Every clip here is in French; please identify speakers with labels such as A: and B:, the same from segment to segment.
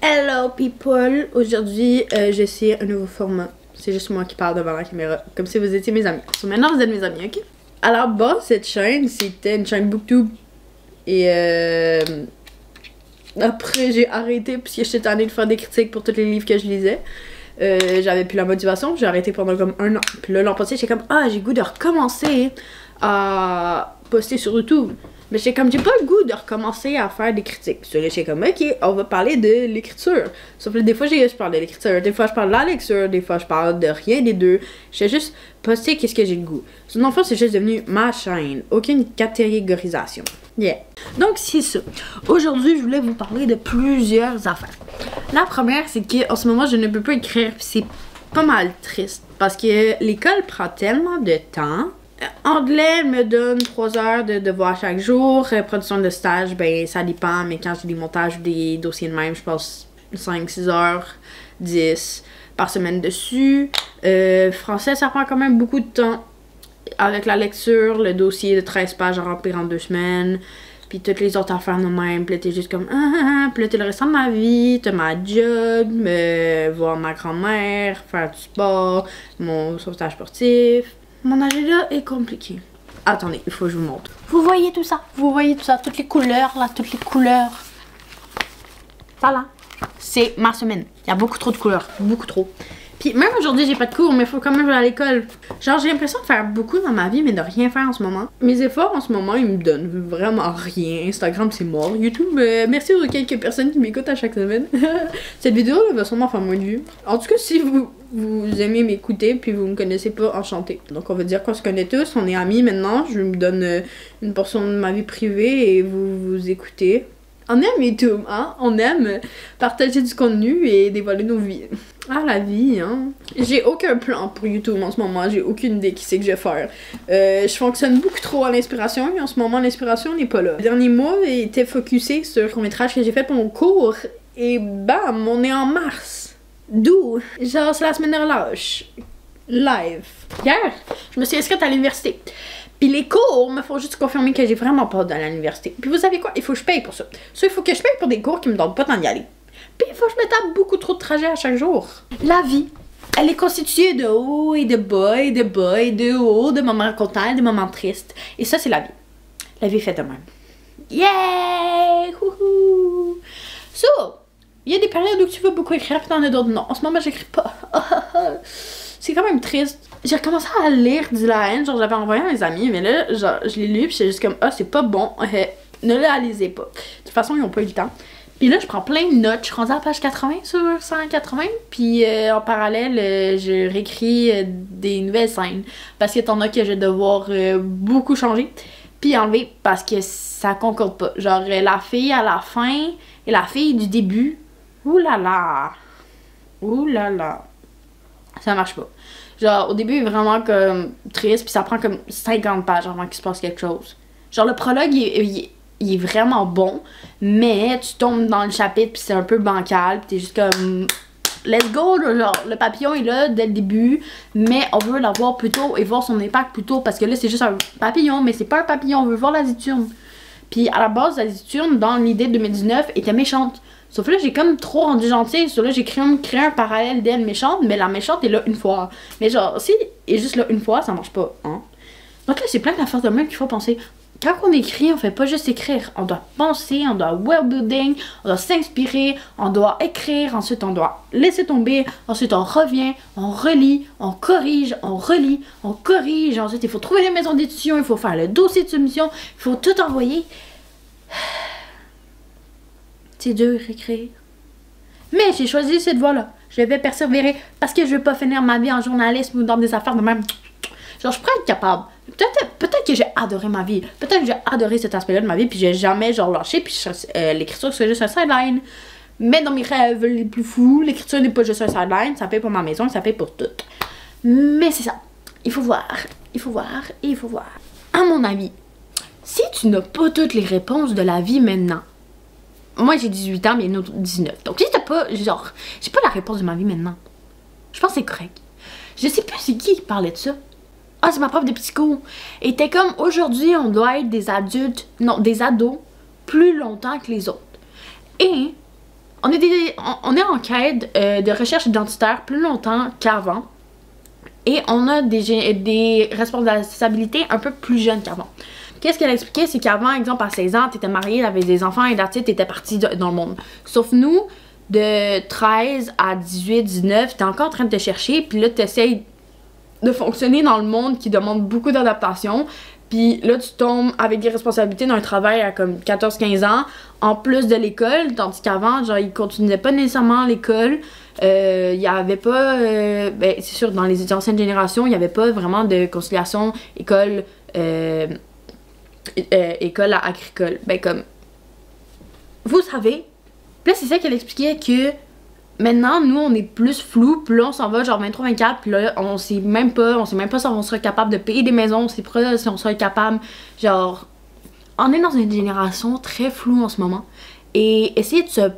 A: Hello people! Aujourd'hui, j'essaie un nouveau format. C'est juste moi qui parle devant la caméra, comme si vous étiez mes amis. So, maintenant, vous êtes mes amis, ok? À la base, cette chaîne, c'était une chaîne Booktube. Et après, j'ai arrêté parce que j'étais tannée de faire des critiques pour tous les livres que je lisais. J'avais plus la motivation, j'ai arrêté pendant comme un an. Puis là, l'an passé, j'étais comme, ah, j'ai goût de recommencer à poster sur YouTube. Mais j'ai pas le goût de recommencer à faire des critiques. Sur les comme, ok, on va parler de l'écriture. Sauf que des fois, je parle de l'écriture, des fois, je parle de la lecture, des fois, je parle de rien des deux. Je fais juste poster qu'est-ce que j'ai le goût. Son enfant, c'est juste devenu ma chaîne. Aucune catégorisation. Yeah. Donc, c'est ça. Aujourd'hui, je voulais vous parler de plusieurs affaires. La première, c'est qu'en ce moment, je ne peux pas écrire. C'est pas mal triste. Parce que l'école prend tellement de temps. Anglais me donne 3 heures de devoir chaque jour. Production de stage, ben ça dépend, mais quand j'ai des montages ou des dossiers de même, je passe 5-6 heures, 10 par semaine dessus. Français, ça prend quand même beaucoup de temps. Avec la lecture, le dossier de 13 pages à remplir en 2 semaines. Puis toutes les autres affaires de même. Puis là, t'es juste comme puis là, t'es le restant de ma vie. T'as ma job, voir ma grand-mère, faire du sport, mon sauvetage sportif. Mon agenda est compliqué. Attendez, il faut que je vous montre. Vous voyez tout ça? Vous voyez tout ça? Toutes les couleurs, là, toutes les couleurs. Ça, là, c'est ma semaine. Il y a beaucoup trop de couleurs. Beaucoup trop. Puis même aujourd'hui, j'ai pas de cours, mais il faut quand même aller à l'école. Genre, j'ai l'impression de faire beaucoup dans ma vie, mais de rien faire en ce moment. Mes efforts en ce moment, ils me donnent vraiment rien. Instagram, c'est mort. YouTube, merci aux quelques personnes qui m'écoutent à chaque semaine. Cette vidéo là, va sûrement faire moins de vues. En tout cas, si vous aimez m'écouter, puis vous me connaissez pas, enchanté. Donc on va dire qu'on se connaît tous, on est amis maintenant. Je me donne une portion de ma vie privée et vous écoutez. On aime YouTube, hein? On aime partager du contenu et dévoiler nos vies. Ah, la vie, hein? J'ai aucun plan pour YouTube en ce moment. J'ai aucune idée qui c'est que je vais faire. Je fonctionne beaucoup trop à l'inspiration et en ce moment, l'inspiration n'est pas là. Le dernier mois était focusé sur le court-métrage que j'ai fait pour mon cours et bam, on est en mars. D'où? Genre, c'est la semaine de relâche. Live. Hier, je me suis inscrite à l'université. Puis les cours me font juste confirmer que j'ai vraiment pas d'aller à l'université. Puis vous savez quoi? Il faut que je paye pour ça. Il faut que je paye pour des cours qui me donnent pas tant d'y aller. Puis il faut que je me tape beaucoup trop de trajets à chaque jour. La vie, elle est constituée de hauts et de bas et de bas et de hauts, de moments contents et de moments tristes. Et ça, c'est la vie. La vie est faite de même. Yeah! Wouhou! So, il y a des périodes où tu veux beaucoup écrire, puis t'en as d'autres non. En ce moment, j'écris pas. C'est quand même triste. J'ai recommencé à lire du la haine, genre j'avais envoyé à mes amis, mais là, genre, je l'ai lu, puis j'étais juste comme, ah, c'est pas bon, ne le lisez pas. De toute façon, ils ont pas eu le temps. Puis là, je prends plein de notes, je suis rendue à la page 80 sur 180, puis en parallèle, je réécris des nouvelles scènes, parce que t'en as que je vais devoir beaucoup changer, puis enlever, parce que ça concorde pas. Genre, la fille à la fin, et la fille du début, oulala, oulala, ça marche pas. Genre, au début, il est vraiment comme triste, puis ça prend comme 50 pages avant qu'il se passe quelque chose. Genre, le prologue, il est vraiment bon, mais tu tombes dans le chapitre, puis c'est un peu bancal, puis t'es juste comme, let's go, genre, le papillon est là dès le début, mais on veut l'avoir plus tôt et voir son impact plus tôt, parce que là, c'est juste un papillon, mais c'est pas un papillon, on veut voir la Ziturne. Puis à la base, la Ziturne, dans l'idée de 2019, était méchante. Sauf que là, j'ai comme trop rendu gentille. Sauf là, j'ai créé un parallèle d'elle méchante, mais la méchante est là une fois. Mais genre, si elle est juste là une fois, ça marche pas, hein. Donc là, c'est plein d'affaires de même qu'il faut penser. Quand on écrit, on fait pas juste écrire. On doit penser, on doit world building, on doit s'inspirer, on doit écrire, ensuite on doit laisser tomber, ensuite on revient, on relit, on corrige, on relit, on corrige. Ensuite, il faut trouver les maisons d'édition, il faut faire le dossier de soumission, il faut tout envoyer. C'est dur écrire. Mais j'ai choisi cette voie-là. Je vais persévérer parce que je veux pas finir ma vie en journalisme ou dans des affaires de même. Genre, je pourrais être capable. Peut-être que j'ai adoré ma vie. Peut-être que j'ai adoré cet aspect-là de ma vie, puis j'ai jamais, genre, lâché, puis l'écriture, c'est juste un sideline. Mais dans mes rêves les plus fous, l'écriture n'est pas juste un sideline, ça fait pour ma maison, ça fait pour tout. Mais c'est ça. Il faut voir, il faut voir, et il faut voir. À mon avis, si tu n'as pas toutes les réponses de la vie maintenant, moi j'ai 18 ans, mais il y en a 19. Donc si t'as pas, genre, j'ai pas la réponse de ma vie maintenant. Je pense que c'est correct. Je sais plus c'est qui parlait de ça. Ah, c'est ma prof de psycho. Et t'es comme, aujourd'hui, on doit être des adultes, non, des ados, plus longtemps que les autres. Et on est en quête de recherche identitaire plus longtemps qu'avant. Et on a des responsabilités un peu plus jeunes qu'avant. Qu'est-ce qu'elle expliquait? C'est qu'avant, exemple, à 16 ans, t'étais mariée, t'avais des enfants et là, t'étais partie dans le monde. Sauf nous, de 13 à 18, 19, t'es encore en train de te chercher, puis là, t'essayes de fonctionner dans le monde qui demande beaucoup d'adaptation. Puis là, tu tombes avec des responsabilités d'un travail à comme 14-15 ans, en plus de l'école, tandis qu'avant, genre, ils continuaient pas nécessairement l'école. Il y avait pas, ben, c'est sûr, dans les anciennes générations, il y avait pas vraiment de conciliation école, école à agricole. Ben, comme, vous savez, puis là, c'est ça qu'elle expliquait que maintenant, nous, on est plus flou, puis là, on s'en va genre 23-24, puis là, on sait même pas si on sera capable de payer des maisons, on sait pas si on sera capable, genre, on est dans une génération très floue en ce moment, et essayer de se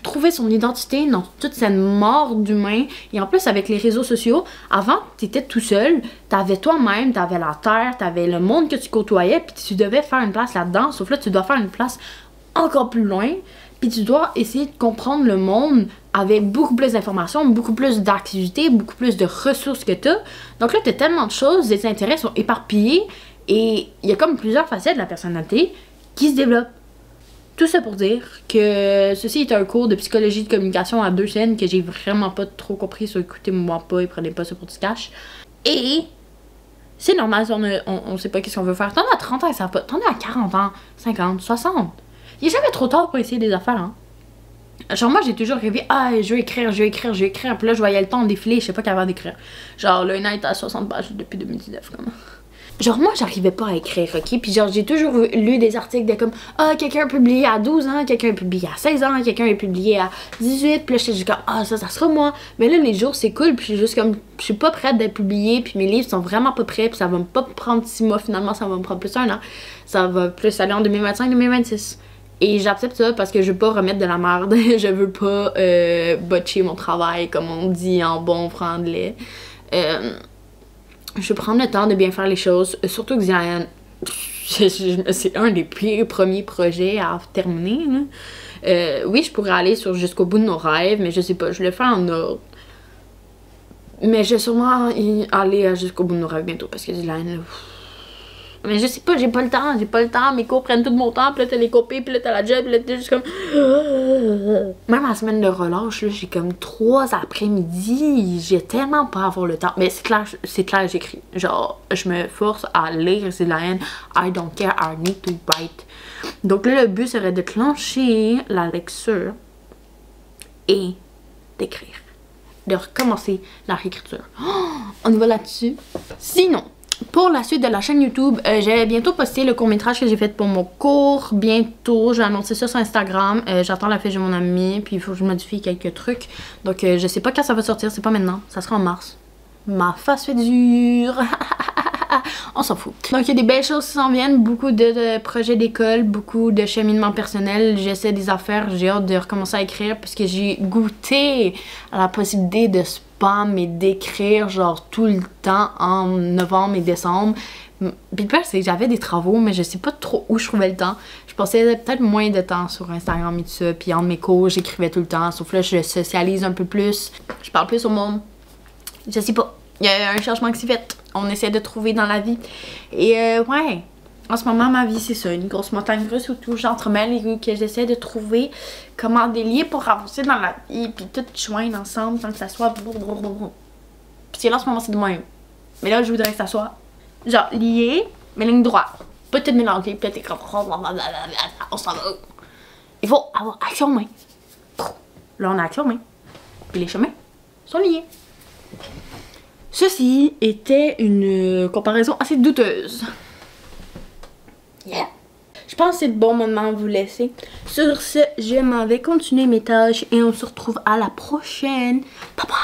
A: trouver son identité dans toute cette mort d'humain, et en plus avec les réseaux sociaux, avant, t'étais tout seul, t'avais toi-même, t'avais la terre, t'avais le monde que tu côtoyais, puis tu devais faire une place là-dedans, sauf là, tu dois faire une place encore plus loin, puis tu dois essayer de comprendre le monde avec beaucoup plus d'informations, beaucoup plus d'activités, beaucoup plus de ressources que tu as. Donc là, tu as tellement de choses, les intérêts sont éparpillés et il y a comme plusieurs facettes de la personnalité qui se développent. Tout ça pour dire que ceci est un cours de psychologie de communication à 2 scènes que j'ai vraiment pas trop compris, sur écoutez-moi pas et prenez pas ça pour du cash. Et c'est normal si on sait pas qu'est-ce qu'on veut faire. T'en as 30 ans, ça va pas. T'en as à 40 ans, 50, 60. Il est jamais trop tard pour essayer des affaires, hein. Genre, moi, j'ai toujours rêvé, je vais écrire. Puis là, je voyais le temps défiler, je sais pas qu'avant d'écrire. Genre, le night à 60 pages depuis 2019, comme. Genre, moi, j'arrivais pas à écrire, ok? Puis, genre, j'ai toujours lu des articles de comme, quelqu'un a publié à 12 ans, quelqu'un a publié à 16 ans, quelqu'un a publié à 18. Puis là, j'étais juste comme, ça sera moi. Mais là, les jours, c'est cool. Puis, je suis juste comme, je suis pas prête d'être publiée. Puis, mes livres sont vraiment pas prêts. Puis, ça va me pas prendre 6 mois, finalement, ça va me prendre plus d'1 an. Ça va plus aller en 2025-2026. Et j'accepte ça parce que je veux pas remettre de la merde. Je veux pas botcher mon travail, comme on dit en bon franglais. Je veux prendre le temps de bien faire les choses. Surtout que c'est un des pires premiers projets à terminer. Oui, je pourrais aller jusqu'au bout de nos rêves, mais je sais pas, je le fais en ordre. Mais je vais sûrement aller jusqu'au bout de nos rêves bientôt parce que Zilaine, mais je sais pas, j'ai pas le temps, mes cours prennent tout mon temps, puis là t'as les copies, puis là t'as la job, puis là t'es juste comme. Même la semaine de relâche, là, j'ai comme 3 après-midi, j'ai tellement pas avoir le temps. Mais c'est clair, j'écris. Genre, je me force à lire, c'est la haine. I don't care, I need to write. Donc là, le but serait de clencher la lecture et d'écrire. De recommencer la réécriture. On y va là-dessus. Sinon, pour la suite de la chaîne YouTube, je vais bientôt poster le court-métrage que j'ai fait pour mon cours. Bientôt, je vais annoncer ça sur Instagram. J'attends la fiche de mon ami, puis il faut que je modifie quelques trucs. Donc, je sais pas quand ça va sortir, c'est pas maintenant. Ça sera en mars. Ma face fait dur. On s'en fout. Donc, il y a des belles choses qui s'en viennent. Beaucoup de projets d'école, beaucoup de cheminement personnel. J'essaie des affaires. J'ai hâte de recommencer à écrire parce que j'ai goûté à la possibilité de spam et d'écrire genre tout le temps en novembre et décembre. Puis le pire, c'est que j'avais des travaux, mais je sais pas trop où je trouvais le temps. Je passais peut-être moins de temps sur Instagram et tout ça. Puis entre mes cours, j'écrivais tout le temps. Sauf là, je socialise un peu plus. Je parle plus au monde. Je sais pas. Il y a un changement qui s'est fait. On essaie de trouver dans la vie. Et ouais, en ce moment, ma vie, c'est ça. Une grosse montagne russe où tout j'entremêle et que j'essaie de trouver comment délier pour avancer dans la vie. Puis tout joindre ensemble sans que ça soit. Parce que là, en ce moment, c'est de moi. Mais là, je voudrais que ça soit genre lié, mais ligne droite. Pas tout mélanger, puis t'es comme. On s'en va. Il faut avoir action main. Là, on a action main. Puis les chemins sont liés. Ceci était une comparaison assez douteuse. Yeah. Je pense que c'est le bon moment de vous laisser. Sur ce, je m'en vais continuer mes tâches et on se retrouve à la prochaine. Bye bye!